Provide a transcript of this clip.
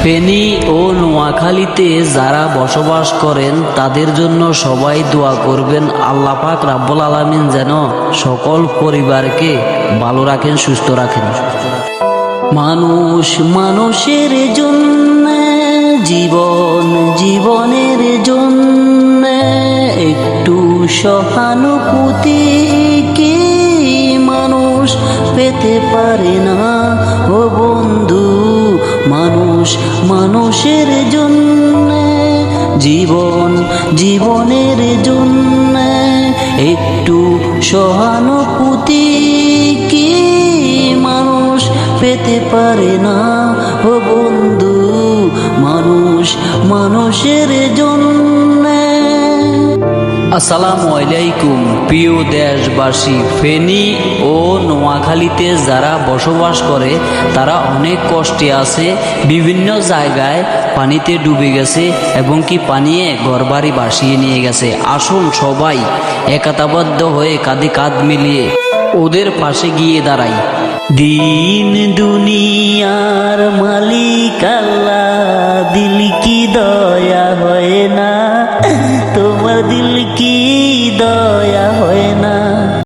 ফেনী ও নোয়াখালীতে যারা বসবাস করেন তাদের জন্য সবাই দোয়া করবেন, আল্লাহ পাক রাব্বুল আলামিন যেন সকল পরিবারকে ভালো রাখেন, সুস্থ রাখেন। মানুষ মানুষের জন্য, জীবন জীবনের জন্য, একটু সহানুভূতি কি মানুষ পেতে পারে না? ও বন্ধু, মানুষ মানুষের জন্য, জীবন জীবনের জন্য, একটু সহানুভূতি কি মানুষ পেতে পারে না? ও বন্ধু, মানুষ মানুষের জন্য। আসসালামু আলাইকুম প্রিয় দেশবাসী। ফেনী ও নোয়াখালীতে যারা বসবাস করে তারা অনেক কষ্টে আছে। বিভিন্ন জায়গায় পানিতে ডুবে গেছে এবং কি পানিয়ে ঘরবাড়ি ভাসিয়ে নিয়ে গেছে। আসুন সবাই একতাবদ্ধ হয়ে কাঁধে কাঁধ মিলিয়ে ওদের পাশে গিয়ে দাঁড়াই। দিন দুনিয়ার মালিক আল্লাহ, দিল কি